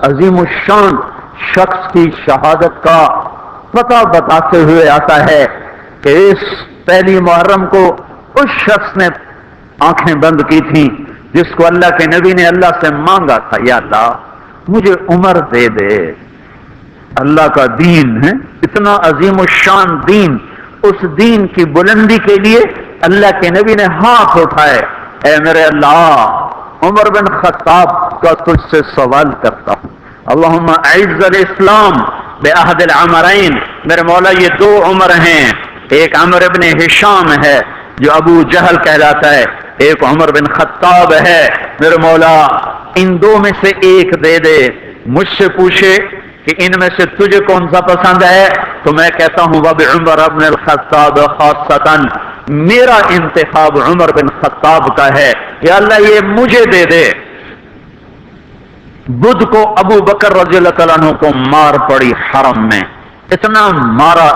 عظیم الشان شخص کی شہادت کا پتہ بتاتے ہوئے آتا ہے کہ اس پہلی محرم کو اس شخص نے آنکھیں بند کی تھیں جس کو اللہ کے نبی نے اللہ سے مانگا تھا، یا اللہ مجھے عمر دے دے۔ اللہ کا دین ہے اتنا عظیم الشان دین، اس دین کی بلندی کے لیے اللہ کے نبی نے ہاتھ اٹھائے، اے میرے اللہ عمر بن خطاب کا تجھ سے سوال کرتا ہوں، اللہم اعز الاسلام بعہد العمرین، میرے مولا یہ دو عمر ہیں، ایک عمر ابن ہشام ہے جو ابو جہل کہلاتا ہے، ایک عمر بن خطاب ہے، میرے مولا ان دو میں سے ایک دے دے۔ مجھ سے پوچھے کہ ان میں سے تجھے کون سا پسند ہے تو میں کہتا ہوں وبعمر بن الخطاب خاصتاً، میرا انتخاب عمر بن خطاب کا ہے، یا اللہ یہ مجھے دے دے۔ بدھ کو ابو بکر رضی اللہ تعالیٰ عنہ کو مار پڑی حرم میں، اتنا مارا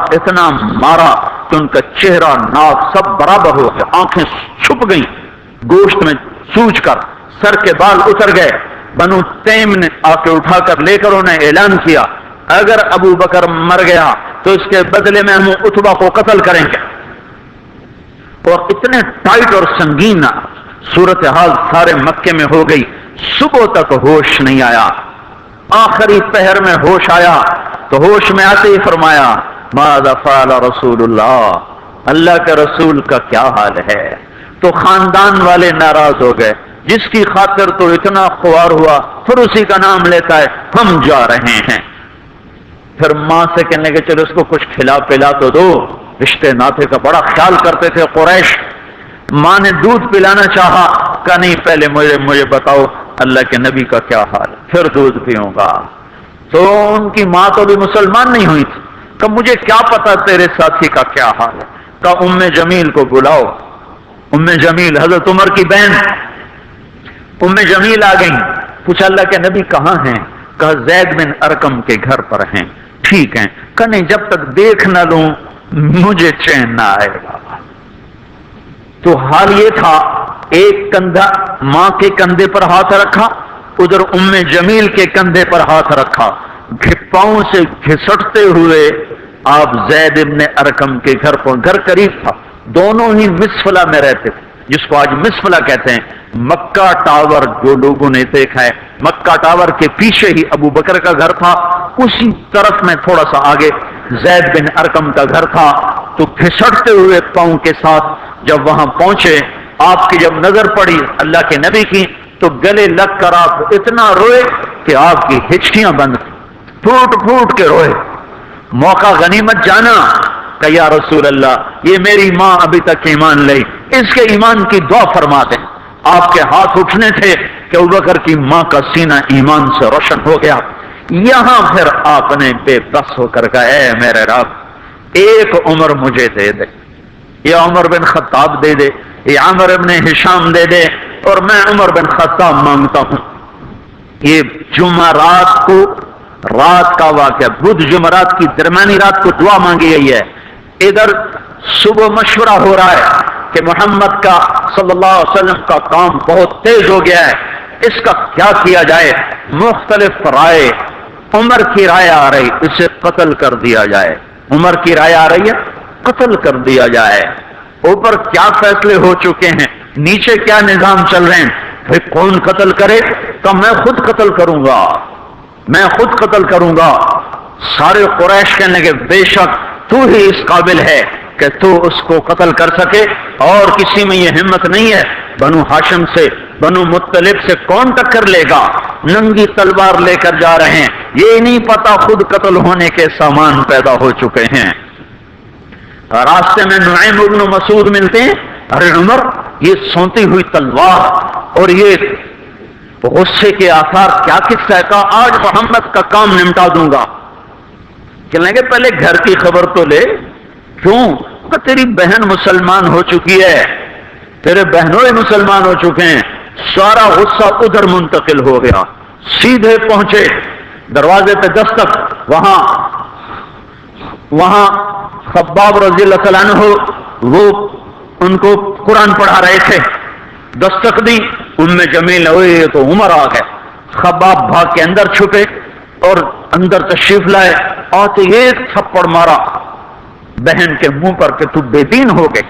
کہ ان کا چہرہ ناک سب برابر ہو گیا، آنکھیں چھپ گئیں گوشت میں سوج کر، سر کے بال اتر گئے۔ بنو تیم نے آ کے اٹھا کر لے کر انہیں اعلان کیا اگر ابو بکر مر گیا تو اس کے بدلے میں ہم اتبا کو قتل کریں گے، اور اتنے ٹائٹ اور سنگین صورتحال سارے مکے میں ہو گئی، صبح تک ہوش نہیں آیا، آخری پہر میں ہوش آیا تو ہوش میں آتے ہی فرمایا ماذا فعل رسول اللہ، اللہ کے رسول کا کیا حال ہے؟ تو خاندان والے ناراض ہو گئے، جس کی خاطر تو اتنا خوار ہوا پھر اسی کا نام لیتا ہے، ہم جا رہے ہیں۔ پھر ماں سے کہنے کے چلو اس کو کچھ کھلا پلا تو دو، رشتے ناطے کا بڑا خیال کرتے تھے قریش۔ ماں نے دودھ پلانا چاہا، کہا نہیں پہلے مجھے بتاؤ اللہ کے نبی کا کیا حال ہے پھر دودھ پیوں گا۔ تو ان کی ماں تو بھی مسلمان نہیں ہوئی تھی، کہ مجھے کیا پتا تیرے ساتھی کا کیا حال ہے، کہا ام جمیل کو بلاؤ۔ ام جمیل حضرت عمر کی بہن ام جمیل آ گئی، پوچھا اللہ کے نبی کہاں ہیں؟ کہا زید بن ارقم کے گھر پر ہیں۔ ٹھیک ہیں، کہ نہیں جب تک دیکھ نہ لوں مجھے چین نہ آئے گا۔ تو حال یہ تھا، ایک کندھا ماں کے کندھے پر ہاتھ رکھا، ادھر ام جمیل کے کندھے پر ہاتھ رکھا، پاؤں سے گھسٹتے ہوئے آپ زید ابن ارقم کے گھر پر، گھر قریب تھا، دونوں ہی مسفلہ میں رہتے تھے، جس کو آج مسفلہ کہتے ہیں۔ مکہ ٹاور جو لوگوں نے دیکھا ہے، مکہ ٹاور کے پیچھے ہی ابو بکر کا گھر تھا، اسی طرف میں تھوڑا سا آگے زید بن ارقم کا گھر تھا۔ تو گھسٹتے ہوئے پاؤں کے ساتھ جب وہاں پہنچے، آپ کی جب نظر پڑی اللہ کے نبی کی تو گلے لگ کر آپ اتنا روئے کہ آپ کی ہچکیاں بند، پھوٹ پھوٹ کے روئے۔ موقع غنیمت جانا کہ یا رسول اللہ یہ میری ماں ابھی تک ایمان لئی، اس کے ایمان کی دعا فرما دیں۔ آپ کے ہاتھ اٹھنے تھے کہ ابوبکر کی ماں کا سینہ ایمان سے روشن ہو گیا۔ یہاں پھر آپ نے بے بس ہو کر کہا اے میرے رب ایک عمر مجھے دے دے، یا عمر بن خطاب دے دے، یا عمر بن ہشام دے دے، اور میں عمر بن خطاب مانگتا ہوں۔ یہ جمعرات کو رات کا واقعہ، بدھ جمعرات کی درمیانی رات کو دعا مانگی گئی ہے۔ ادھر صبح مشورہ ہو رہا ہے کہ محمد کا صلی اللہ علیہ وسلم کا کام بہت تیز ہو گیا ہے، اس کا کیا کیا جائے؟ مختلف رائے، عمر کی رائے آ رہی اسے قتل کر دیا جائے، عمر کی رائے آ رہی ہے قتل کر دیا جائے۔ اوپر کیا فیصلے ہو چکے ہیں، نیچے کیا نظام چل رہے ہیں، پھر کون قتل کرے؟ تو میں خود قتل کروں گا، میں خود قتل کروں گا۔ سارے قریش کہنے کے بے شک تو ہی اس قابل ہے کہ تو اس کو قتل کر سکے، اور کسی میں یہ ہمت نہیں ہے۔ بنو ہاشم سے، بنو مطلب سے کون ٹکر لے گا؟ ننگی تلوار لے کر جا رہے ہیں، یہ نہیں پتا خود قتل ہونے کے سامان پیدا ہو چکے ہیں۔ راستے میں نعیم ابن مسعود ملتے ہیں، ارے عمر یہ سونتی ہوئی تلوار اور یہ غصے کے آثار کیا قصہ ہے؟ کہا آج محمد کا کام نمٹا دوں گا۔ کہنے گے پہلے گھر کی خبر تو لے، کیوں؟ کہ تیری بہن مسلمان ہو چکی ہے، تیرے بہنوں مسلمان ہو چکے ہیں۔ سارا غصہ ادھر منتقل ہو گیا، سیدھے پہنچے دروازے پہ دستک، وہاں خباب رضی اللہ تعالیٰ عنہ وہ ان کو قرآن پڑھا رہے تھے، دستک دی، ام جمیل ہوئے تو عمر آ گئے، خباب بھاگ کے اندر چھپے اور اندر تشریف لائے، آتے ایک تھپڑ مارا بہن کے منہ پر کہ تو بے دین ہو گئی،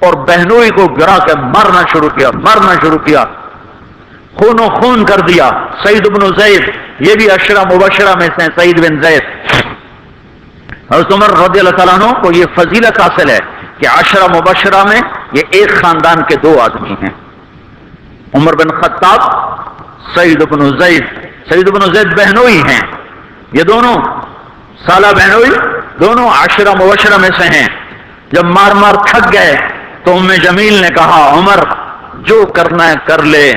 اور بہنوئی کو گرا کے مارنا شروع کیا، خون و خون کر دیا۔ سعید بن زید، یہ بھی عشرہ مبشرہ میں سے سعید بن زید۔ حضرت عمر رضی اللہ تعالیٰ عنہ کو یہ فضیلت حاصل ہے کہ عشرہ مبشرہ میں یہ ایک خاندان کے دو آدمی ہیں، عمر بن خطاب، سعید بن زید۔ سعید بن زید بہنوئی ہیں، یہ دونوں سالہ بہنوئی، دونوں عشرہ مبشرہ میں سے ہیں۔ جب مار مار تھک گئے تو ام جمیل نے کہا عمر جو کرنا ہے کر لے،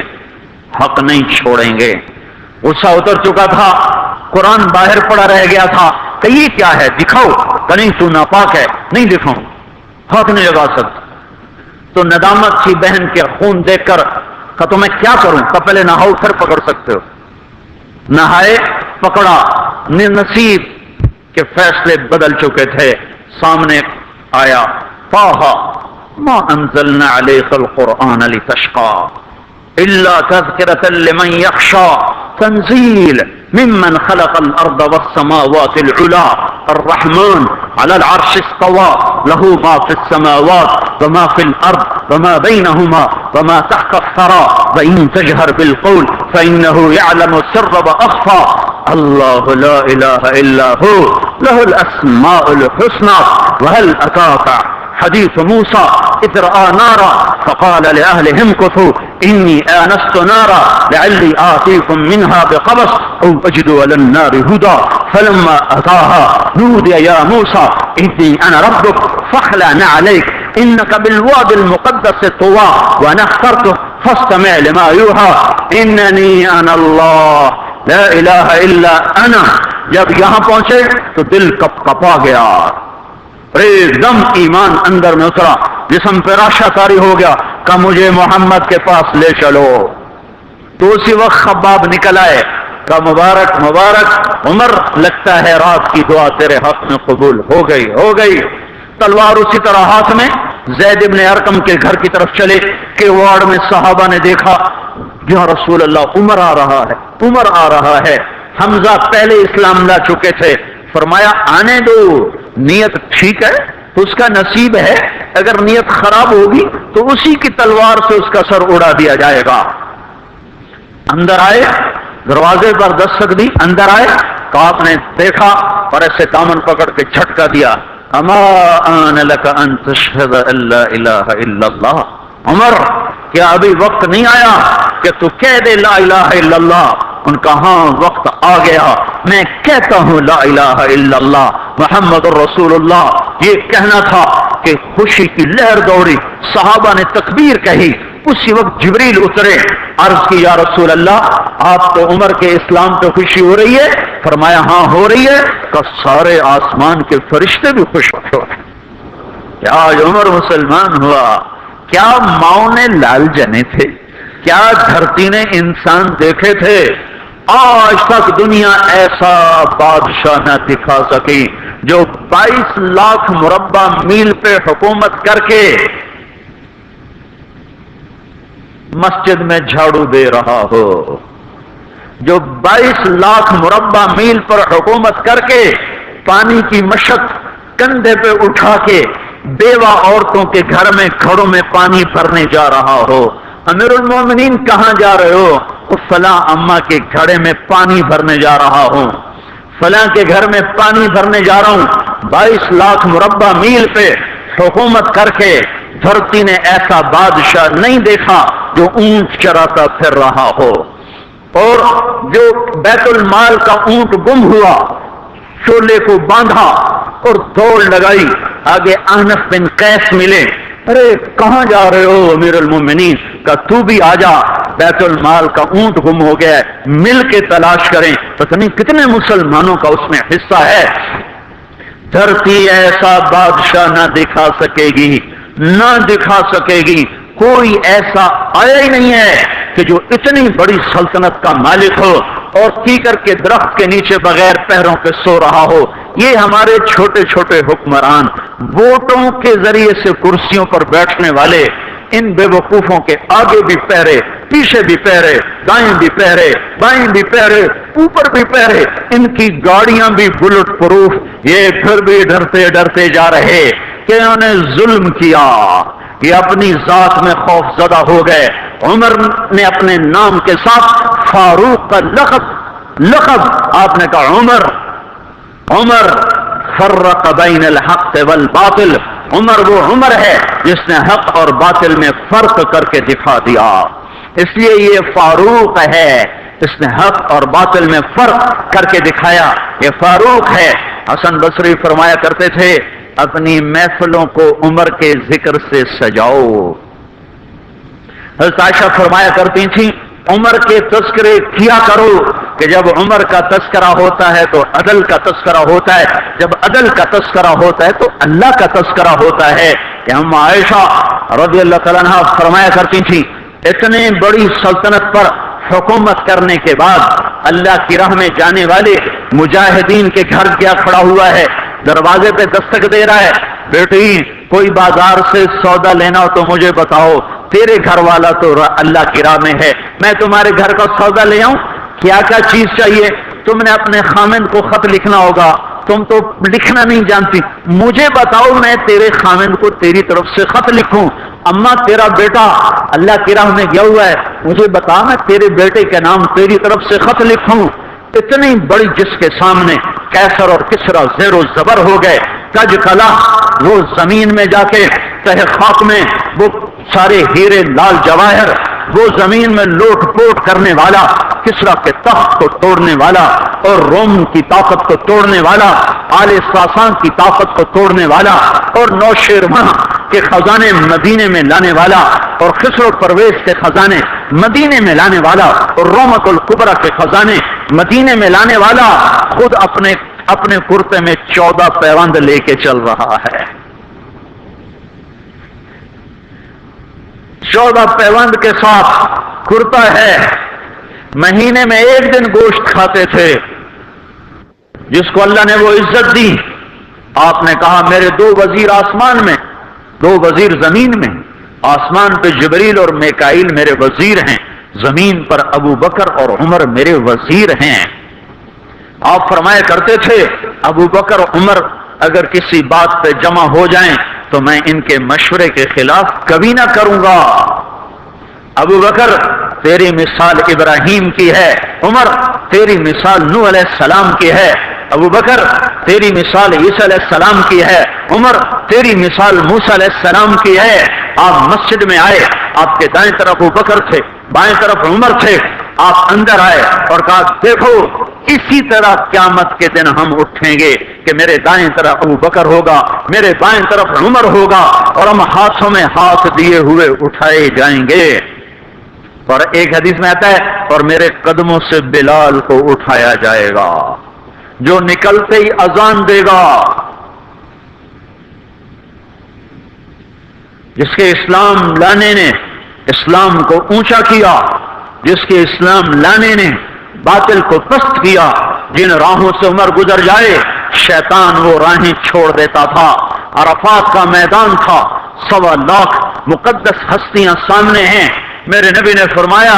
حق نہیں چھوڑیں گے۔ غصہ اتر چکا تھا، قرآن باہر پڑا رہ گیا تھا کہ یہ کیا ہے دکھاؤ، کہ نہیں تو ناپاک ہے، نہیں دکھاؤں، حق نہیں لگا سکتا۔ تو ندامت تھی بہن کے خون دیکھ کر کہ تو میں کیا کروں، کہ پہلے نہاؤ پھر پکڑ سکتے ہو۔ نہائے، پکڑا، نصیب کے فیصلے بدل چکے تھے۔ سامنے آیا طٰہٰ ما انزلنا علیک القرآن لتشقیٰ الا تذکرۃ لمن یخشیٰ تنزیل ممن خلق الارض والسماوات العلی الرحمن علی العرش استوى له ما في السماوات وما في الارض وما بينهما وما تحت الثرى وان تجهر بالقول فانه يعلم السر واخفى الله لا اله الا هو له الاسماء الحسنى وهل اتاك حديث موسى إذ رأى نارا فقال لأهلهم امكثوا إني آنست نارا لعلي آتيكم منها بقبس أو أجد على النار هدى فلما أتاها نودي يا موسى إني أنا ربك فاخلع نعليك إنك بالوادي المقدس طوى وأنا اخترتك فاستمع لما يوحى إنني أنا الله لا إله إلا أنا۔ جب یہاں پہنچے تو دل کپ کپا گیا، ایک دم ایمان اندر میں اترا، جسم پہ راشا طاری ہو گیا کہ مجھے محمد کے پاس لے چلو۔ تو اسی وقت خباب نکل آئے کہ مبارک مبارک عمر، لگتا ہے رات کی دعا تیرے حق میں قبول ہو گئی۔ تلوار اسی طرح ہاتھ میں زید بن ارقم کے گھر کی طرف چلے کہ وارڈ میں صحابہ نے دیکھا یا رسول اللہ عمر آ رہا ہے۔ حمزہ پہلے اسلام لا چکے تھے، فرمایا آنے دو، نیت ٹھیک ہے تو اس کا نصیب ہے، اگر نیت خراب ہوگی تو اسی کی تلوار سے اس کا سر اڑا دیا جائے گا۔ اندر آئے، دروازے پر دستک دی، اندر آئے تو آپ نے دیکھا اور ایسے دامن پکڑ کے جھٹکا دیا، اما آن لک ان تشہد ان لا الہ الا اللہ۔ عمر، کیا ابھی وقت نہیں آیا کہ تو کہہ دے لا الہ الا اللہ؟ ان کا ہاں وقت آ گیا، میں کہتا ہوں لا الہ الا اللہ محمد الرسول اللہ۔ یہ کہنا تھا کہ خوشی کی لہر دوڑی، صحابہ نے تکبیر کہی، اسی وقت جبریل اترے، عرض کی یا رسول اللہ آپ کو عمر کے اسلام پہ خوشی ہو رہی ہے؟ فرمایا ہاں ہو رہی ہے، کہ سارے آسمان کے فرشتے بھی خوش ہو کہ آج عمر مسلمان ہوا۔ کیا ماؤں نے لال جنے تھے، کیا دھرتی نے انسان دیکھے تھے؟ آج تک دنیا ایسا بادشاہ نہ دکھا سکی جو 22 لاکھ مربع میل پہ حکومت کر کے مسجد میں جھاڑو دے رہا ہو، جو 22 لاکھ مربع میل پر حکومت کر کے پانی کی مشق کندھے پہ اٹھا کے بیوہ عورتوں کے گھروں میں پانی بھرنے جا رہا ہو۔ امیر المومنین کہاں جا رہے ہو؟ فلاں اماں کے گھڑے میں پانی بھرنے جا رہا ہوں، فلاں کے گھر میں پانی بھرنے جا رہا ہوں۔ 22 لاکھ مربع میل پہ حکومت کر کے دھرتی نے ایسا بادشاہ نہیں دیکھا جو اونٹ چراتا پھر رہا ہو، اور جو بیت المال کا اونٹ گم ہوا، شولے کو باندھا اور دوڑ لگائی، آگے احنف بن قیس ملے، ارے کہاں جا رہے ہو امیر المومنین؟ کہ تو بھی آجا، بیت المال کا اونٹ گم ہو گیا ہے، مل کے تلاش کریں، پتہ نہیں کتنے مسلمانوں کا اس میں حصہ ہے۔ دھرتی ایسا بادشاہ نہ دکھا سکے گی، کوئی ایسا آیا ہی نہیں ہے کہ جو اتنی بڑی سلطنت کا مالک ہو اور کیکر کے درخت کے نیچے بغیر پیروں کے سو رہا ہو۔ یہ ہمارے چھوٹے چھوٹے حکمران، ووٹوں کے ذریعے سے کرسیوں پر بیٹھنے والے، ان بے وقوفوں کے آگے بھی پیرے پیچھے بھی پیرے، دائیں بھی پہرے، بائیں بھی پہرے، اوپر بھی پہرے، ان کی گاڑیاں بھی بلٹ پروف، یہ پھر بھی ڈرتے ڈرتے جا رہے کہ انہوں نے ظلم کیا، یہ اپنی ذات میں خوف زدہ ہو گئے۔ عمر نے اپنے نام کے ساتھ فاروق کا لقب آپ نے کہا عمر فرق بین الحق والباطل، عمر وہ عمر ہے جس نے حق اور باطل میں فرق کر کے دکھا دیا، اس لیے یہ فاروق ہے، اس نے حق اور باطل میں فرق کر کے دکھایا، یہ فاروق ہے۔ حسن بصری فرمایا کرتے تھے اپنی محفلوں کو عمر کے ذکر سے سجاؤ۔ حضرت عائشہ فرمایا کرتی تھیں عمر کے تذکرے کیا کرو کہ جب عمر کا تذکرہ ہوتا ہے تو عدل کا تذکرہ ہوتا ہے، جب عدل کا تذکرہ ہوتا ہے تو اللہ کا تذکرہ ہوتا ہے۔ کہ ہم عائشہ رضی اللہ تعالیٰ عنہا فرمایا کرتی تھیں اتنے بڑی سلطنت پر حکومت کرنے کے بعد اللہ کی راہ میں جانے والے مجاہدین کے گھر کیا کھڑا ہوا ہے، دروازے پہ دستک دے رہا ہے، بیٹی کوئی بازار سے سودا لینا ہو تو مجھے بتاؤ، تیرے گھر والا تو اللہ کی راہ میں ہے، میں تمہارے گھر کا سودا لے آؤں، کیا کیا چیز چاہیے؟ تم نے اپنے خامند کو خط لکھنا ہوگا، تم تو لکھنا نہیں جانتی، مجھے بتاؤ میں تیرے خامند کو تیری طرف سے خط لکھوں، اما تیرا بیٹا اللہ کی راہ میں گیا ہوا ہے، مجھے بتا میں تیرے بیٹے کے نام تیری طرف سے خط لکھوں۔ اتنی بڑی جس کے سامنے کیسر اور کسرا زیر و زبر ہو گئے، کج کلا وہ زمین میں جا کے تہ خاک میں وہ سارے ہیرے لال جواہر، وہ زمین میں لوٹ پوٹ کرنے والا، کسرا کے تخت کو توڑنے والا اور روم کی طاقت کو توڑنے والا، آل ساسان کی طاقت کو توڑنے والا اور نوشیروان کے خزانے مدینے میں لانے والا اور خسرو پرویز کے خزانے مدینے میں لانے والا اور رومت الکبرى کے خزانے مدینے میں لانے والا خود اپنے کرتے میں 14 پیوند لے کے چل رہا ہے، 14 پیوند کے ساتھ کرتا ہے، مہینے میں ایک دن گوشت کھاتے تھے، جس کو اللہ نے وہ عزت دی۔ آپ نے کہا میرے 2 وزیر آسمان میں، 2 وزیر زمین میں، آسمان پہ جبریل اور میکائیل میرے وزیر ہیں، زمین پر ابو بکر اور عمر میرے وزیر ہیں۔ آپ فرمایا کرتے تھے ابو بکر اور عمر اگر کسی بات پہ جمع ہو جائیں تو میں ان کے مشورے کے خلاف کبھی نہ کروں گا۔ ابو بکر تیری مثال ابراہیم کی ہے، عمر تیری مثال نوح علیہ السلام کی ہے، ابو بکر تیری مثال عیسیٰ علیہ السلام کی ہے، عمر تیری مثال موسیٰ علیہ السلام کی ہے۔ آپ مسجد میں آئے، آپ کے دائیں طرف ابو بکر تھے، بائیں طرف عمر تھے، آپ اندر آئے اور کہا دیکھو اسی طرح قیامت کے دن ہم اٹھیں گے کہ میرے دائیں طرف ابو بکر ہوگا، میرے بائیں طرف عمر ہوگا اور ہم ہاتھوں میں ہاتھ دیے ہوئے اٹھائے جائیں گے۔ اور ایک حدیث میں آتا ہے اور میرے قدموں سے بلال کو اٹھایا جائے گا جو نکلتے ہی اذان دے گا۔ جس کے اسلام لانے نے اسلام کو اونچا کیا، جس کے اسلام لانے نے باطل کو پست کیا، جن راہوں سے عمر گزر جائے شیطان وہ راہیں چھوڑ دیتا تھا۔ عرفات کا میدان تھا، 1.25 لاکھ مقدس ہستیاں سامنے ہیں، میرے نبی نے فرمایا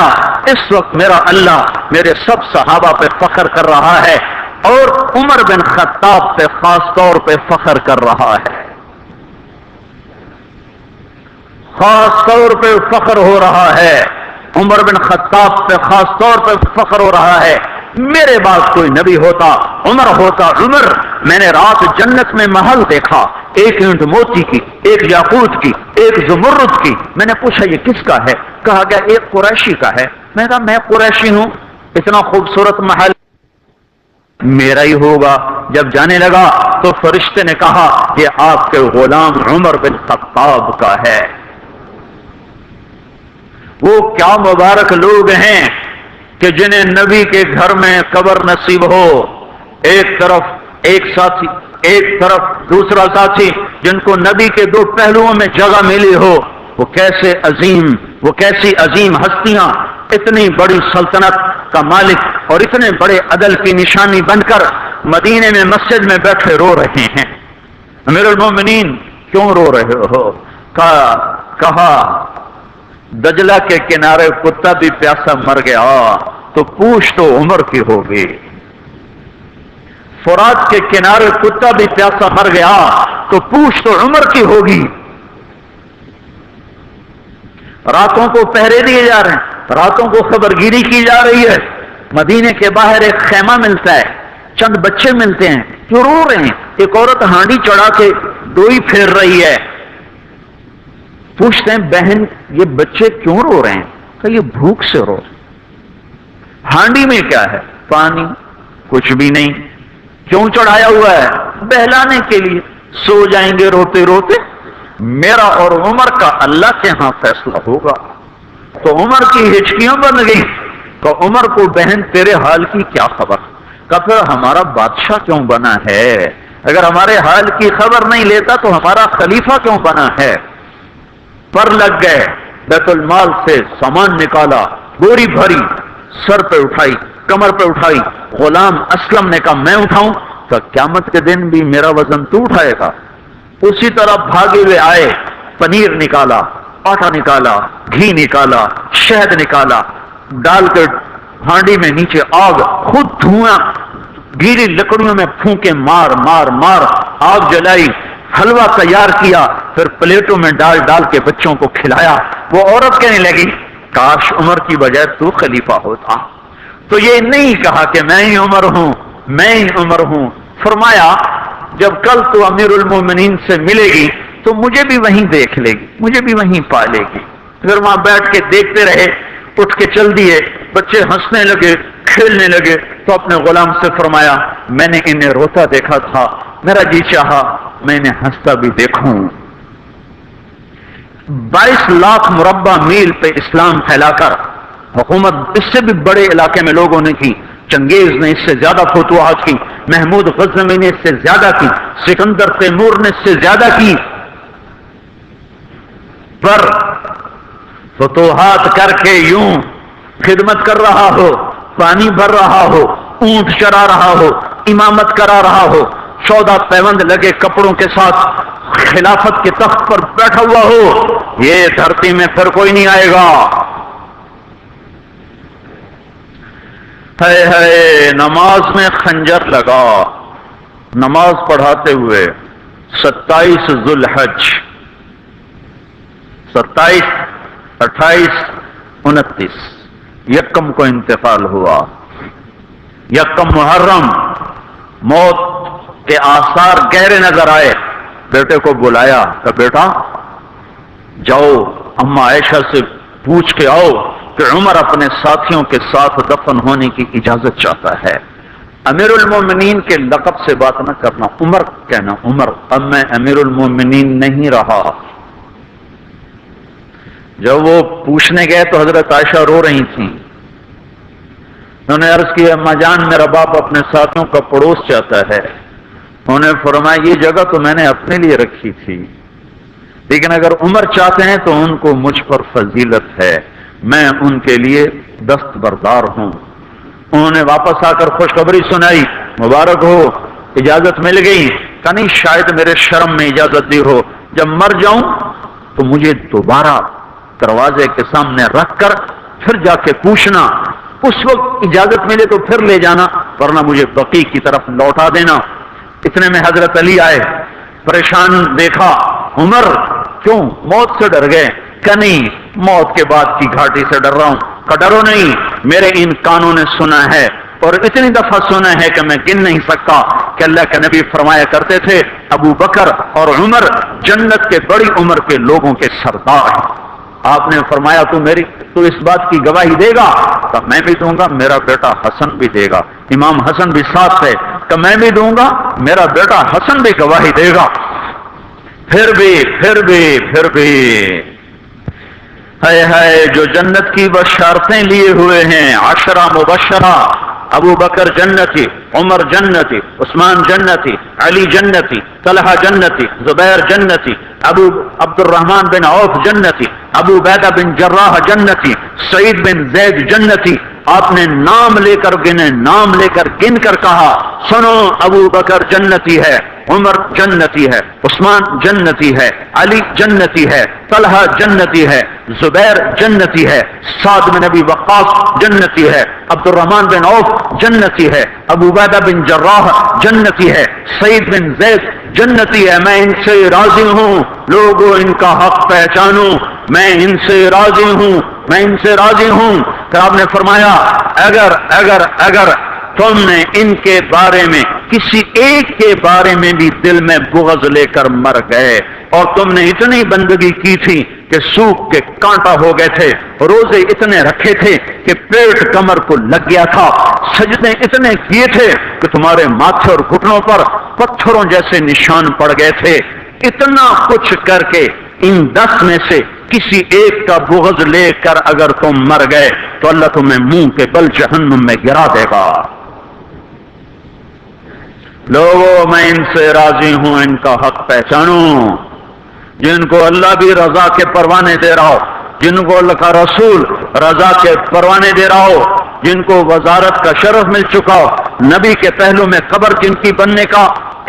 اس وقت میرا اللہ میرے سب صحابہ پہ فخر کر رہا ہے اور عمر بن خطاب پہ خاص طور پہ فخر کر رہا ہے، خاص طور پہ فخر ہو رہا ہے، عمر بن خطاب پہ خاص طور پہ فخر ہو رہا ہے۔ میرے بعد کوئی نبی ہوتا عمر ہوتا عمر۔ میں نے رات جنت میں محل دیکھا، 1 اینٹ موتی کی، 1 یاقوت کی، 1 زمرد کی۔ میں نے پوچھا یہ کس کا ہے؟ کہا گیا 1 قریشی کا ہے۔ میں کہا میں قریشی ہوں، اتنا خوبصورت محل میرا ہی ہوگا۔ جب جانے لگا تو فرشتے نے کہا یہ آپ کے غلام عمر بن خطاب کا ہے۔ وہ کیا مبارک لوگ ہیں کہ جنہیں نبی کے گھر میں قبر نصیب ہو، ایک طرف دوسرا ساتھی جن کو نبی کے 2 پہلوؤں میں جگہ ملی ہو۔ وہ کیسی عظیم ہستیاں اتنی بڑی سلطنت کا مالک اور اتنے بڑے عدل کی نشانی بن کر مدینے میں مسجد میں بیٹھے رو رہے ہیں۔ امیر المومنین کیوں رو رہے ہو؟ کہا دجلہ کے کنارے کتا بھی پیاسا مر گیا تو پوچھ تو عمر کی ہوگی، فرات کے کنارے کتا بھی پیاسا مر گیا تو پوچھ تو عمر کی ہوگی۔ راتوں کو پہرے دیے جا رہے ہیں، راتوں کو خبرگیری کی جا رہی ہے۔ مدینے کے باہر ایک خیمہ ملتا ہے، چند بچے ملتے ہیں جو رو رہے ہیں، ایک عورت ہانڈی چڑھا کے ڈوئی پھیر رہی ہے۔ پوچھتے ہیں بہن یہ بچے کیوں رو رہے ہیں؟ کہ یہ بھوک سے رو رہے ہیں۔ ہانڈی میں کیا ہے؟ پانی، کچھ بھی نہیں۔ کیوں چڑھایا ہوا ہے؟ بہلانے کے لیے، سو جائیں گے روتے روتے۔ میرا اور عمر کا اللہ کے ہاں فیصلہ ہوگا۔ تو عمر کی ہچکیاں بن گئی۔ تو عمر کو بہن تیرے حال کی کیا خبر؟ کہ پھر ہمارا بادشاہ کیوں بنا ہے؟ اگر ہمارے حال کی خبر نہیں لیتا تو ہمارا خلیفہ کیوں بنا ہے؟ پر لگ گئے، بیت المال سے سامان نکالا، بوری بھری، سر پہ اٹھائی، کمر پہ اٹھائی۔ غلام اسلم نے کہا میں اٹھاؤں؟ تو قیامت کے دن بھی میرا وزن تو اٹھائے گا۔ اسی طرح بھاگے ہوئے آئے، پنیر نکالا، آٹا نکالا، گھی نکالا، شہد نکالا، ڈال کے ہانڈی میں نیچے آگ، خود دھواں، گیلی لکڑیوں میں پھونکے مار مار مار آگ جلائی، حلوہ تیار کیا، پھر پلیٹوں میں ڈال ڈال کے بچوں کو کھلایا۔ وہ عورت کہنے لگی کاش عمر کی بجائے تو خلیفہ ہوتا۔ تو یہ نہیں کہا کہ میں ہی عمر ہوں، میں ہی عمر ہوں۔ فرمایا جب کل تو امیر المومنین سے ملے گی تو مجھے بھی وہیں دیکھ لے گی، مجھے بھی وہیں پا لے گی۔ پھر وہاں بیٹھ کے دیکھتے رہے، اٹھ کے چل دیے، بچے ہنسنے لگے، کھیلنے لگے۔ تو اپنے غلام سے فرمایا میں نے انہیں روتا دیکھا تھا، میرا جی چاہا میں انہیں ہنستا بھی دیکھوں۔ 22 لاکھ مربع میل پہ اسلام پھیلا کر حکومت اس سے بھی بڑے علاقے میں لوگوں نے کی۔ چنگیز نے اس سے زیادہ فتوحات کی، محمود غزنوی نے اس سے زیادہ کی، سکندر تیمور نے اس سے زیادہ کی۔ پر فتوحات کر کے یوں خدمت کر رہا ہو، پانی بھر رہا ہو، اونٹ چرا رہا ہو، امامت کرا رہا ہو، سودا پیوند لگے کپڑوں کے ساتھ خلافت کے تخت پر بیٹھا ہوا ہو، یہ دھرتی میں پھر کوئی نہیں آئے گا۔ ہے نماز میں خنجر لگا، نماز پڑھاتے ہوئے 27 ذوالحج، 27، 28، 29 یکم کو انتقال ہوا۔ یکم محرم موت کے آثار گہرے نظر آئے۔ بیٹے کو بلایا کہ بیٹا جاؤ اما عائشہ سے پوچھ کے آؤ کہ عمر اپنے ساتھیوں کے ساتھ دفن ہونے کی اجازت چاہتا ہے۔ امیر المومنین کے لقب سے بات نہ کرنا، عمر کہنا۔ عمر، اب میں امیر المومنین نہیں رہا۔ جب وہ پوچھنے گئے تو حضرت عائشہ رو رہی تھیں۔ انہوں نے عرض کی اما جان میرا باپ اپنے ساتھیوں کا پڑوس چاہتا ہے۔ انہوں نے فرمایا یہ جگہ تو میں نے اپنے لیے رکھی تھی، لیکن اگر عمر چاہتے ہیں تو ان کو مجھ پر فضیلت ہے، میں ان کے لیے دستبردار ہوں۔ انہوں نے واپس آ کر خوشخبری سنائی، مبارک ہو اجازت مل گئی۔ کہ نہیں شاید میرے شرم میں اجازت دی ہو، جب مر جاؤں تو مجھے دوبارہ دروازے کے سامنے رکھ کر پھر جا کے پوچھنا، اس وقت اجازت ملے تو پھر لے جانا، ورنہ مجھے بقیع کی طرف لوٹا دینا۔ اتنے میں حضرت علی آئے، پریشان دیکھا، عمر کیوں موت سے ڈر گئے؟ کہ نہیں موت کے بعد کی گھاٹی سے ڈر رہا ہوں۔ کہ ڈرو نہیں، میرے ان کانوں نے سنا ہے اور اتنی دفعہ سنا ہے کہ میں گن نہیں سکتا کہ اللہ کے نبی فرمایا کرتے تھے ابو بکر اور عمر جنت کے بڑی عمر کے لوگوں کے سردار ہیں۔ آپ نے فرمایا تو اس بات کی گواہی دے گا؟ تو میں بھی دوں گا، میرا بیٹا حسن بھی دے گا۔ امام حسن بھی ساتھ ہے کہ میں بھی دوں گا، میرا بیٹا حسن بھی گواہی دے گا۔ پھر بھی ہے جو جنت کی بشارتیں لیے ہوئے ہیں، 10 مبشرہ، ابو بکر جنتی، عمر جنتی، عثمان جنتی، علی جنتی، طلحہ جنتی، زبیر جنتی، ابو عبد الرحمن بن عوف جنتی، ابو عبیدہ بن جراح جنتی، سعید بن زید جنتی۔ آپ نے نام لے کر گنے، نام لے کر گن کر کہا سنو ابو بکر جنتی ہے، عمر جنتی ہے، عثمان جنتی ہے، علی جنتی ہے، طلحہ جنتی ہے، زبیر جنتی ہے، سعد بن ابی وقاص جنتی ہے، عبد الرحمن بن عوف جنتی ہے، ابو عبیدہ بن جراح جنتی ہے، سعید بن زید جنتی ہے۔ میں ان سے راضی ہوں، لوگوں ان کا حق پہچانو، میں ان سے راضی ہوں، میں ان سے راضی ہوں۔ پھر آپ نے فرمایا اگر تم نے ان کے بارے میں کسی ایک کے بارے میں بھی دل میں بغض لے کر مر گئے، اور تم نے اتنی بندگی کی تھی کہ سوکھ کے کانٹا ہو گئے تھے، روزے اتنے رکھے تھے کہ پیٹ کمر کو لگ گیا تھا، سجدے اتنے کیے تھے کہ تمہارے ماتھے اور گھٹنوں پر پتھروں جیسے نشان پڑ گئے تھے، اتنا کچھ کر کے ان 10 میں سے کسی ایک کا بغض لے کر اگر تم مر گئے تو اللہ تمہیں منہ کے بل جہنم میں گرا دے گا۔ لوگوں میں ان سے راضی ہوں، ان کا حق پہچانو، جن کو اللہ بھی رضا کے پروانے دے رہا ہو، جن کو اللہ کا رسول رضا کے پروانے دے رہا ہو، جن کو وزارت کا شرف مل چکا ہو، نبی کے پہلو میں قبر جن کی بننے کا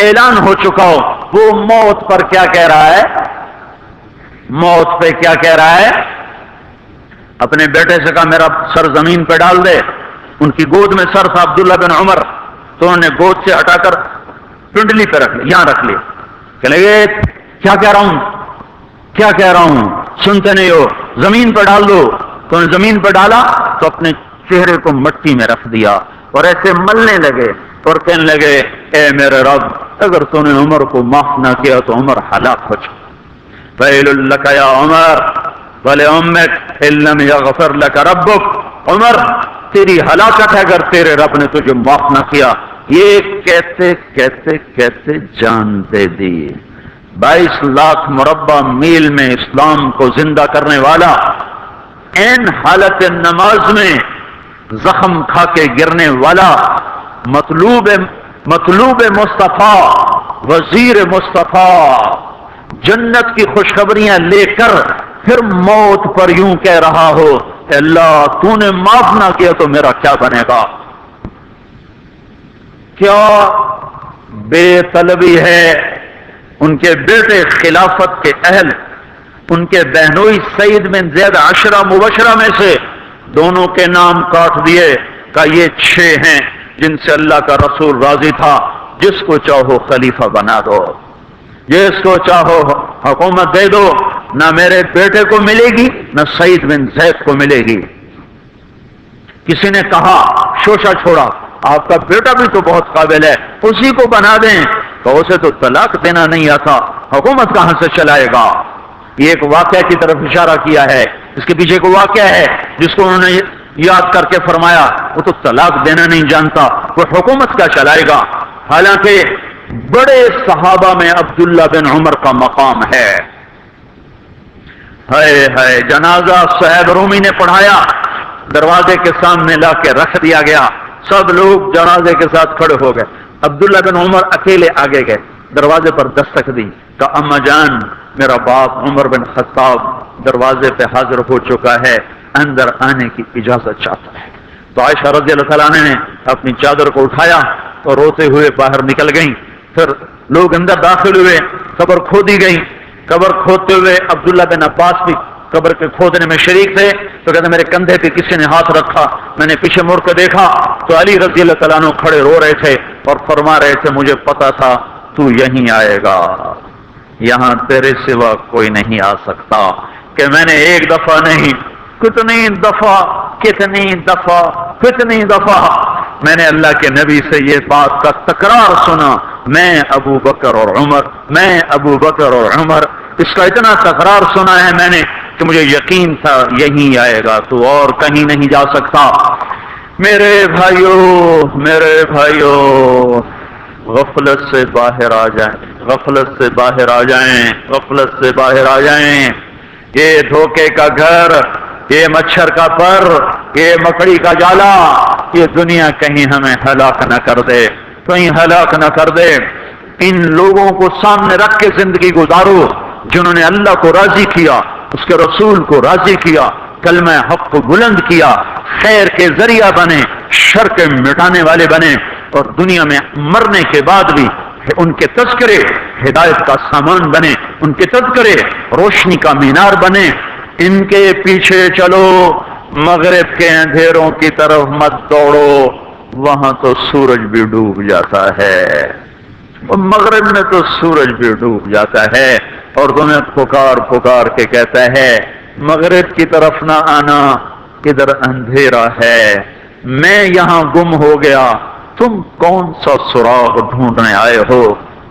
اعلان ہو چکا ہو، وہ موت پر کیا کہہ رہا ہے؟ موت پہ کیا کہہ رہا ہے؟ اپنے بیٹے سے کہا میرا سر زمین پہ ڈال دے۔ ان کی گود میں سر تھا عبداللہ بن عمر، تو انہوں نے گود سے ہٹا کر پنڈلی پہ رکھ لیا، یہاں رکھ لیا کہ لگے کیا کہہ رہا ہوں، کیا کہہ رہا ہوں، سنتے نہیں ہو، زمین پہ ڈال دو۔ تو انہوں نے زمین پہ ڈالا تو اپنے چہرے کو مٹی میں رکھ دیا اور ایسے ملنے لگے اور کہنے لگے اے میرے رب، اگر تو نے عمر کو معاف نہ کیا تو عمر ہلاک ہو جائے۔ ویل لک یا عمر ولامک ان لم یغفر لک ربک، عمر تیری ہلاکت ہے اگر تیرے رب نے تجھے معاف نہ کیا۔ یہ کہتے کہتے کہتے جان دے دی۔ 22 لاکھ مربع میل میں اسلام کو زندہ کرنے والا، این حالت نماز میں زخم کھا کے گرنے والا، مطلوب مصطفیٰ، وزیر مصطفیٰ، جنت کی خوشخبریاں لے کر پھر موت پر یوں کہہ رہا ہو کہ اللہ تو نے معاف نہ کیا تو میرا کیا بنے گا؟ کیا بے طلبی ہے؟ ان کے بیٹے خلافت کے اہل، ان کے بہنوئی سعید بن زید 10 مبشرہ میں سے دونوں کے نام کاٹ دیے کہ یہ 6 ہیں جن سے اللہ کا رسول راضی تھا، جس کو چاہو خلیفہ بنا دو، جس کو چاہو حکومت دے دو، نہ میرے بیٹے کو ملے گی نہ سعید بن زید کو ملے گی۔ کسی نے کہا شوشہ چھوڑا، آپ کا بیٹا بھی تو بہت قابل ہے، اسی کو بنا دیں، تو اسے تو طلاق دینا نہیں آتا، حکومت کہاں سے چلائے گا؟ یہ ایک واقعہ کی طرف اشارہ کیا ہے، اس کے پیچھے کوئی واقعہ ہے جس کو انہوں نے یاد کر کے فرمایا وہ تو طلاق دینا نہیں جانتا، وہ حکومت کیا چلائے گا؟ حالانکہ بڑے صحابہ میں عبداللہ بن عمر کا مقام ہے۔ ہے جنازہ صہیب رومی نے پڑھایا، دروازے کے سامنے لا کے رکھ دیا گیا، سب لوگ جنازے کے ساتھ کھڑے ہو گئے، عبداللہ بن عمر اکیلے آگے گئے، دروازے پر دستک دی کہ اما جان میرا باپ عمر بن خطاب دروازے پہ حاضر ہو چکا ہے، اندر آنے کی اجازت چاہتا ہے۔ تو عائشہ رضی اللہ تعالیٰ نے اپنی چادر کو اٹھایا اور روتے ہوئے باہر نکل گئیں۔ پھر لوگ اندر داخل ہوئے، قبر کھودی گئی، قبر کھودتے ہوئے عبداللہ بن عباس بھی قبر کے کھودنے میں شریک تھے، تو کہتے میرے کندھے پہ کسی نے ہاتھ رکھا، میں نے پیچھے مڑ کے دیکھا تو علی رضی اللہ تعالیٰ عنہ کھڑے رو رہے تھے اور فرما رہے تھے مجھے پتا تھا تو یہیں آئے گا، یہاں تیرے سوا کوئی نہیں آ سکتا۔ کہ میں نے ایک دفعہ نہیں کتنی دفعہ میں نے اللہ کے نبی سے یہ بات کا تکرار سنا، میں ابو بکر اور عمر، اس کا اتنا تکرار سنا ہے میں نے کہ مجھے یقین تھا یہیں آئے گا، تو اور کہیں نہیں جا سکتا۔ میرے بھائیو غفلت سے باہر آ جائیں، یہ دھوکے کا گھر، یہ مچھر کا پر، یہ مکڑی کا جالا، یہ دنیا کہیں ہمیں ہلاک نہ کر دے۔ ان لوگوں کو سامنے رکھ کے زندگی گزارو جنہوں نے اللہ کو راضی کیا، اس کے رسول کو راضی کیا، کلمہ حق کو بلند کیا، خیر کے ذریعہ بنے، شر کے مٹانے والے بنے، اور دنیا میں مرنے کے بعد بھی ان کے تذکرے ہدایت کا سامان بنے، ان کے تذکرے روشنی کا مینار بنے. ان کے پیچھے چلو، مغرب کے اندھیروں کی طرف مت دوڑو، وہاں تو سورج بھی ڈوب جاتا ہے، مغرب میں تو سورج بھی ڈوب جاتا ہے. اور تمہیں پکار پکار کے کہتا ہے مغرب کی طرف نہ آنا، ادھر اندھیرا ہے، میں یہاں گم ہو گیا، تم کون سا سراغ ڈھونڈنے آئے ہو؟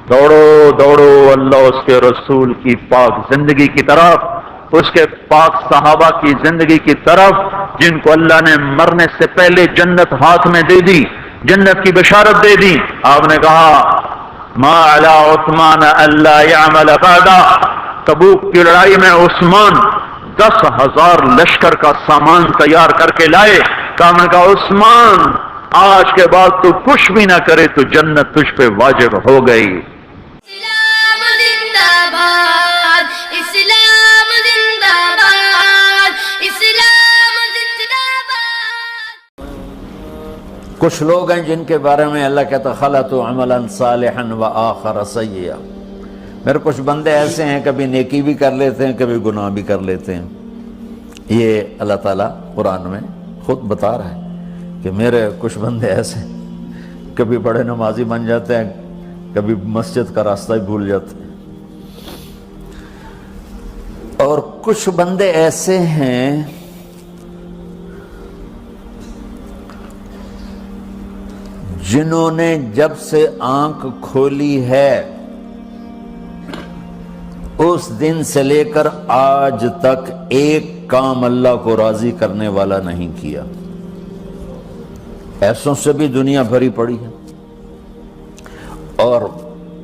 دوڑو دوڑو اللہ اس کے رسول کی پاک زندگی کی طرف، اس کے پاک صحابہ کی زندگی کی طرف، جن کو اللہ نے مرنے سے پہلے جنت ہاتھ میں دے دی، جنت کی بشارت دے دی. آپ نے کہا ما علی عثمان اللہ یعمل بعدا. تبوک کی لڑائی میں عثمان 10,000 لشکر کا سامان تیار کر کے لائے. کہا میں کہا عثمان آج کے بعد تو کچھ بھی نہ کرے تو جنت تجھ پہ واجب ہو گئی. اسلام زندہ باد، اسلام زندہ باد، اسلام زندہ باد. کچھ لوگ ہیں جن کے بارے میں اللہ کہتا خلطوا عملا صالحا وآخر سیئا. میرے کچھ بندے ایسے ہیں کبھی نیکی بھی کر لیتے ہیں، کبھی گناہ بھی کر لیتے ہیں. یہ اللہ تعالیٰ قرآن میں خود بتا رہا ہے کہ میرے کچھ بندے ایسے ہیں، کبھی بڑے نمازی بن جاتے ہیں، کبھی مسجد کا راستہ ہی بھول جاتے ہیں. اور کچھ بندے ایسے ہیں جنہوں نے جب سے آنکھ کھولی ہے اس دن سے لے کر آج تک ایک کام اللہ کو راضی کرنے والا نہیں کیا. ایسوں سے بھی دنیا بھری پڑی ہے. اور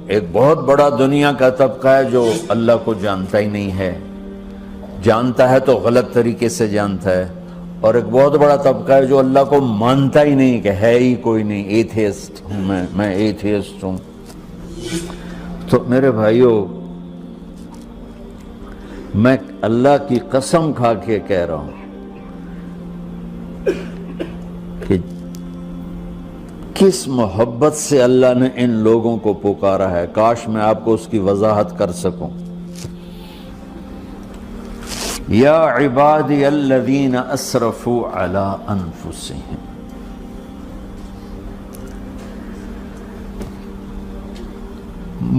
ایک بہت بڑا دنیا کا طبقہ ہے جو اللہ کو جانتا ہی نہیں ہے، جانتا ہے تو غلط طریقے سے جانتا ہے. اور ایک بہت بڑا طبقہ ہے جو اللہ کو مانتا ہی نہیں کہ ہے ہی کوئی نہیں، ایتھیسٹ ہوں میں ایتھیسٹ ہوں. تو میرے بھائیوں، میں اللہ کی قسم کھا کے کہہ رہا ہوں کہ کس محبت سے اللہ نے ان لوگوں کو پکارا ہے، کاش میں آپ کو اس کی وضاحت کر سکوں. یا عبادی الذین اسرفوا علی انفسہم.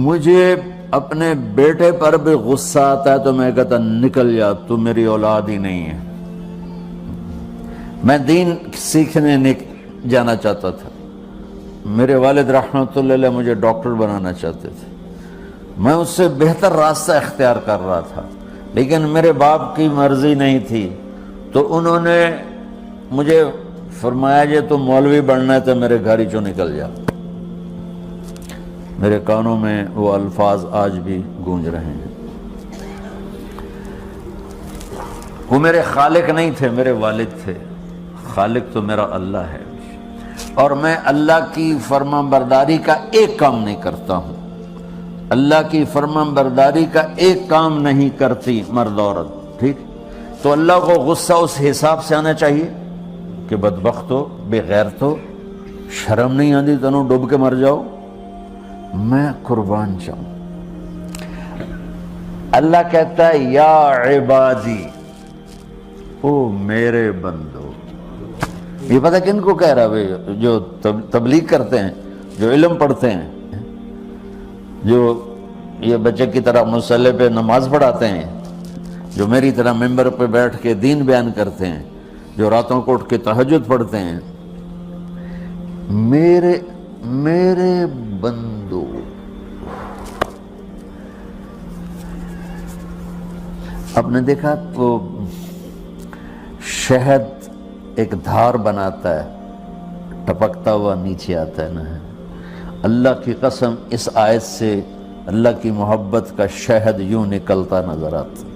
مجھے اپنے بیٹے پر بھی غصہ آتا ہے تو میں کہتا نکل جا، تو میری اولاد ہی نہیں ہے. میں دین سیکھنے جانا چاہتا تھا، میرے والد رحمۃ اللہ علیہ مجھے ڈاکٹر بنانا چاہتے تھے، میں اس سے بہتر راستہ اختیار کر رہا تھا، لیکن میرے باپ کی مرضی نہیں تھی. تو انہوں نے مجھے فرمایا جی تو مولوی بننا ہے تو میرے گھر ہی چوں نکل جا. میرے کانوں میں وہ الفاظ آج بھی گونج رہے ہیں. وہ میرے خالق نہیں تھے، میرے والد تھے. خالق تو میرا اللہ ہے، اور میں اللہ کی فرمان برداری کا ایک کام نہیں کرتا ہوں. اللہ کی فرمان برداری کا ایک کام نہیں کرتی مرد عورت. ٹھیک، تو اللہ کو غصہ اس حساب سے آنا چاہیے کہ بدبخت ہو، بے غیرت ہو، شرم نہیں آتی تنوں ڈوب کے مر جاؤ. میں قربان جاؤں. اللہ کہتا ہے یا عبادی، او میرے بندو. یہ پتہ کن کو کہہ رہا ہے؟ جو تبلیغ کرتے ہیں، جو علم پڑھتے ہیں، جو یہ بچے کی طرح مصلی پہ نماز پڑھاتے ہیں، جو میری طرح ممبر پہ بیٹھ کے دین بیان کرتے ہیں، جو راتوں کو اٹھ کے تہجد پڑھتے ہیں. میرے بندو، آپ نے دیکھا تو شہد ایک دھار بناتا ہے، ٹپکتا ہوا نیچے آتا ہے نا. اللہ کی قسم اس آیت سے اللہ کی محبت کا شہد یوں نکلتا نظر آتا.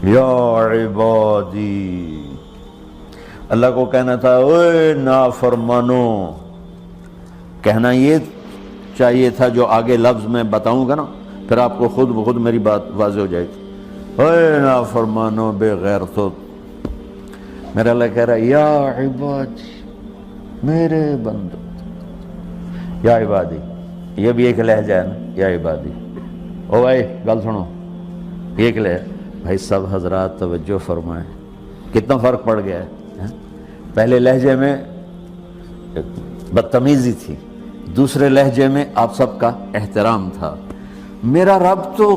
یا عبادی، اللہ کو کہنا تھا اوے نافرمانو. کہنا یہ چاہیے تھا جو آگے لفظ میں بتاؤں گا نا، پھر آپ کو خود بخود میری بات واضح ہو جائے گی. اے نافرمانو بے غیرتو، میرا اللہ کہہ رہا ہے یا عبادی، میرے بندو، یا عبادی، یہ بھی ایک لہجہ ہے نا، یا عبادی۔ او بھائی گل سنو، یہ ایک لہجہ، بھائی سب حضرات توجہ فرمائیں، کتنا فرق پڑ گیا ہے۔ پہلے لہجے میں بدتمیزی تھی، دوسرے لہجے میں آپ سب کا احترام تھا۔ میرا رب تو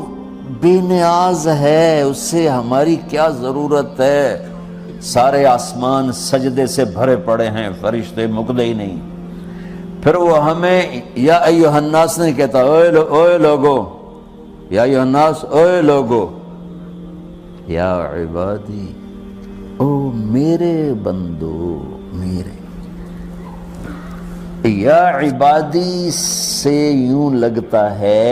بے نیاز ہے، اس سے ہماری کیا ضرورت ہے، سارے آسمان سجدے سے بھرے پڑے ہیں، فرشتے مکدے ہی نہیں۔ پھر وہ ہمیں یا ایھا الناس نہیں کہتا، اوے لوگو، یا ایھا الناس، اوے لوگو، یا عبادی، او میرے بندو، میرے۔ یا عبادی سے یوں لگتا ہے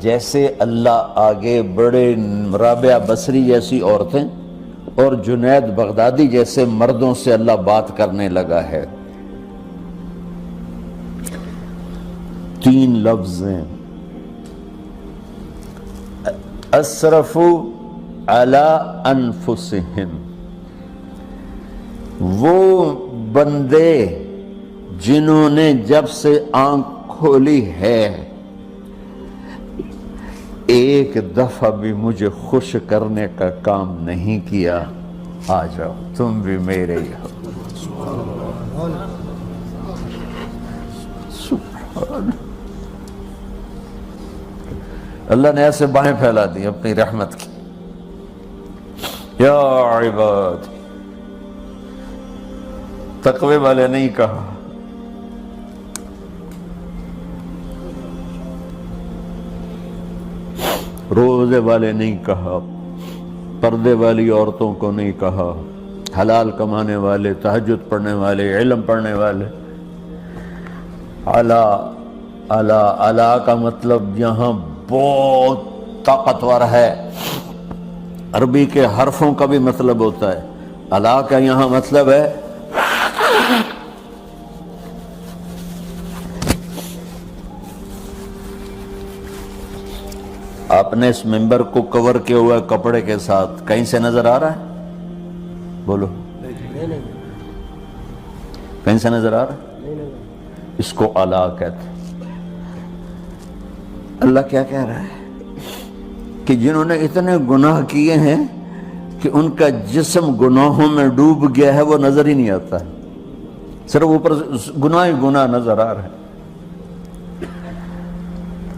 جیسے اللہ آگے بڑے رابعہ بصری جیسی عورتیں اور جنید بغدادی جیسے مردوں سے اللہ بات کرنے لگا ہے۔ 3 لفظ ہیں، اسرفوا علی انفسہم، وہ بندے جنہوں نے جب سے آنکھ کھولی ہے ایک دفعہ بھی مجھے خوش کرنے کا کام نہیں کیا، آ جاؤ تم بھی میرے ہی ہو۔ سبحان اللہ نے ایسے باہیں پھیلا دی اپنی رحمت کی۔ یا عباد، تقوی والے نہیں کہا، روزے والے نہیں کہا، پردے والی عورتوں کو نہیں کہا، حلال کمانے والے، تہجد پڑھنے والے، علم پڑھنے والے۔ اعلیٰ کا مطلب یہاں بہت طاقتور ہے، عربی کے حرفوں کا بھی مطلب ہوتا ہے۔ اعلیٰ کا یہاں مطلب ہے آپ نے اس ممبر کو کور کیا ہوا ہے کپڑے کے ساتھ، کہیں سے نظر آ رہا ہے؟ بولو، کہیں سے نظر آ رہا ہے؟ اس کو اعلیٰ کہتے ہیں۔ اللہ کیا کہہ رہا ہے کہ جنہوں نے اتنے گناہ کیے ہیں کہ ان کا جسم گناہوں میں ڈوب گیا ہے، وہ نظر ہی نہیں آتا ہے، صرف اوپر گناہ ہی گناہ نظر آ رہا ہے،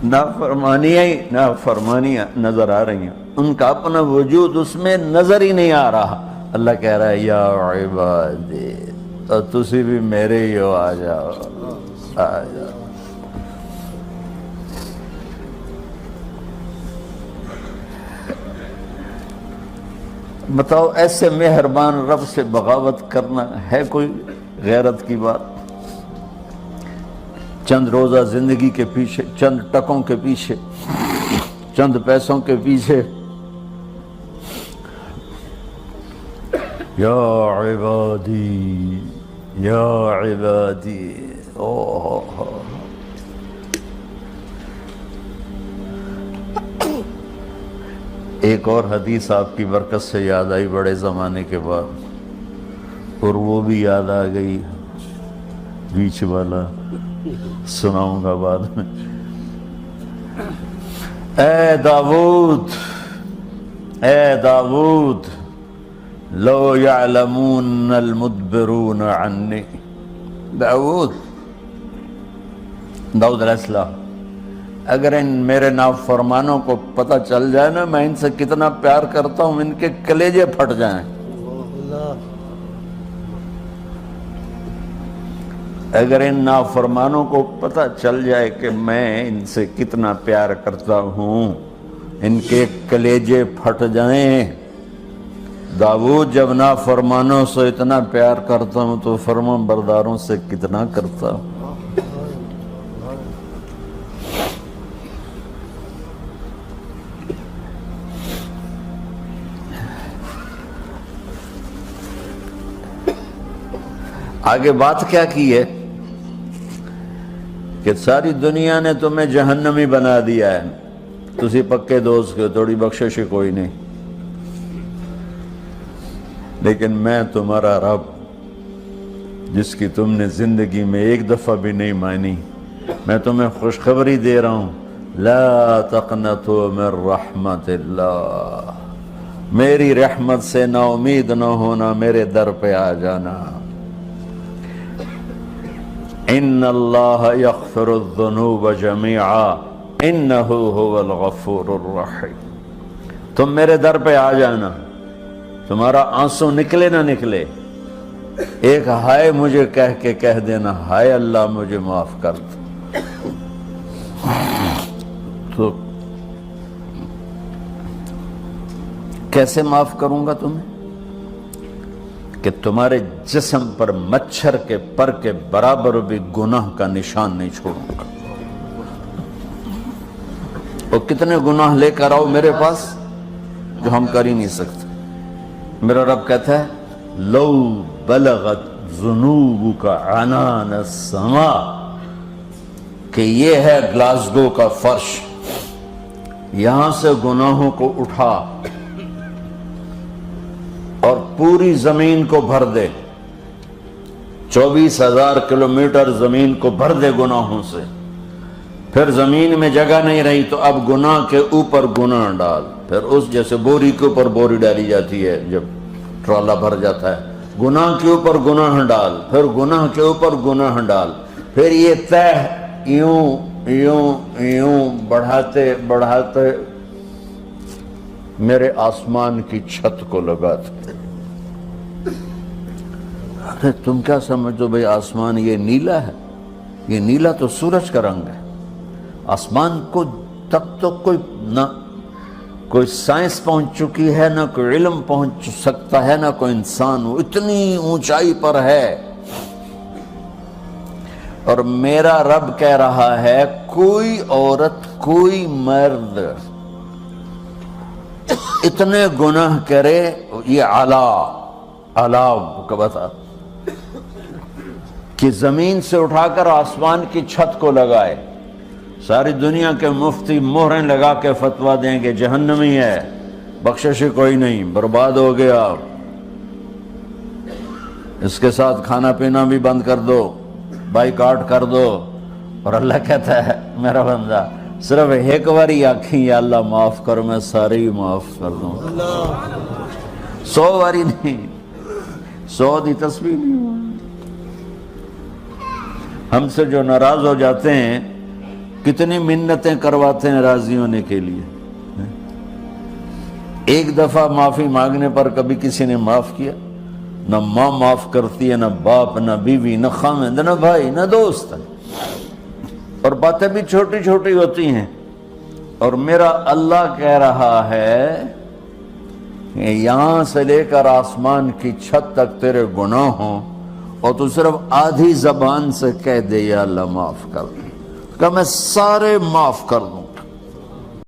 نافرمانیاں نظر آ رہی ہیں، ان کا اپنا وجود اس میں نظر ہی نہیں آ رہا۔ اللہ کہہ رہا ہے یا عبادی، تو تسی بھی میرے ہی ہو، آ جاؤ آ جاؤ۔ بتاؤ ایسے مہربان رب سے بغاوت کرنا ہے کوئی غیرت کی بات؟ چند روزہ زندگی کے پیچھے، چند ٹکوں کے پیچھے، چند پیسوں کے پیچھے، یا عبادی یا عبادی، ایک اور حدیث آپ کی برکت سے یاد آئی بڑے زمانے کے بعد، اور وہ بھی یاد آ گئی، بیچ والا سناؤں گا بعد میں۔ اے داؤد، اے داؤد، لو یعلمون المدبرون عنی، داؤد علیہ السلام، اگر ان میرے نافرمانوں کو پتہ چل جائے نا میں ان سے کتنا پیار کرتا ہوں، ان کے کلیجے پھٹ جائیں۔ اگر ان نافرمانوں کو پتہ چل جائے کہ میں ان سے کتنا پیار کرتا ہوں، ان کے کلیجے پھٹ جائیں۔ داؤد جب نافرمانوں سے اتنا پیار کرتا ہوں تو فرمان برداروں سے کتنا کرتا ہوں۔ آگے بات کیا کی ہے کہ ساری دنیا نے تمہیں جہنمی بنا دیا ہے، تسی پکے دوست کے، تھوڑی بخشش کوئی نہیں، لیکن میں تمہارا رب جس کی تم نے زندگی میں ایک دفعہ بھی نہیں مانی، میں تمہیں خوشخبری دے رہا ہوں، لا تقنطوا من رحمت اللہ، میری رحمت سے نا امید نہ ہونا، میرے در پہ آ جانا۔ ان اللہ یغفر الذنوب جمیعا انہ هو الغفور الرحیم، تم میرے در پہ آ جانا، تمہارا آنسو نکلے نہ نکلے، ایک ہائے مجھے کہہ دینا، ہائے اللہ مجھے معاف کر دو۔ تو کیسے معاف کروں گا تمہیں؟ کہ تمہارے جسم پر مچھر کے پر کے برابر بھی گناہ کا نشان نہیں چھوڑوں گا۔ اور کتنے گناہ لے کر آؤ میرے پاس جو ہم کر ہی نہیں سکتے۔ میرا رب کہتا ہے لو بلغت ذنوبک عنان السماء، کہ یہ ہے گلاسگو کا فرش، یہاں سے گناہوں کو اٹھا اور پوری زمین کو بھر دے، 24,000 کلومیٹر زمین کو بھر دے گناہوں سے، پھر زمین میں جگہ نہیں رہی تو اب گناہ کے اوپر گناہ ڈال، پھر اس جیسے بوری کے اوپر بوری ڈالی جاتی ہے جب ٹرالا بھر جاتا ہے، گناہ کے اوپر گناہ ڈال، پھر گناہ کے اوپر گناہ ڈال، پھر یہ تہ یوں یوں یوں بڑھاتے بڑھاتے میرے آسمان کی چھت کو لگاتے۔ ارے تم کیا سمجھو بھئی آسمان یہ نیلا ہے؟ یہ نیلا تو سورج کا رنگ ہے۔ آسمان کو تک تو کوئی سائنس پہنچ چکی ہے، نہ کوئی علم پہنچ سکتا ہے، نہ کوئی انسان، وہ اتنی اونچائی پر ہے۔ اور میرا رب کہہ رہا ہے کوئی عورت کوئی مرد اتنے گناہ کرے، یہ اعلیٰ کا بتا کہ زمین سے اٹھا کر آسمان کی چھت کو لگائے، ساری دنیا کے مفتی مہریں لگا کے فتویٰ دیں گے جہنمی ہے، بخشش کوئی نہیں، برباد ہو گیا، اس کے ساتھ کھانا پینا بھی بند کر دو، بائیکاٹ کر دو۔ اور اللہ کہتا ہے میرا بندہ صرف ایک باری آکھیں یا اللہ معاف کر، میں سارے ہی معاف کر دوں، 100 باری نہیں، 100 دی تسبیح نہیں۔ ہم سے جو ناراض ہو جاتے ہیں کتنی منتیں کرواتے ہیں راضی ہونے کے لیے، ایک دفعہ معافی مانگنے پر کبھی کسی نے معاف کیا؟ نہ ماں معاف کرتی ہے، نہ باپ، نہ بیوی، نہ خامند، نہ بھائی، نہ دوست، اور باتیں بھی چھوٹی چھوٹی ہوتی ہیں۔ اور میرا اللہ کہہ رہا ہے کہ یہاں سے لے کر آسمان کی چھت تک تیرے گناہ ہوں اور تو صرف آدھی زبان سے کہہ دے یا اللہ معاف کر دے، کہ میں سارے معاف کر دوں۔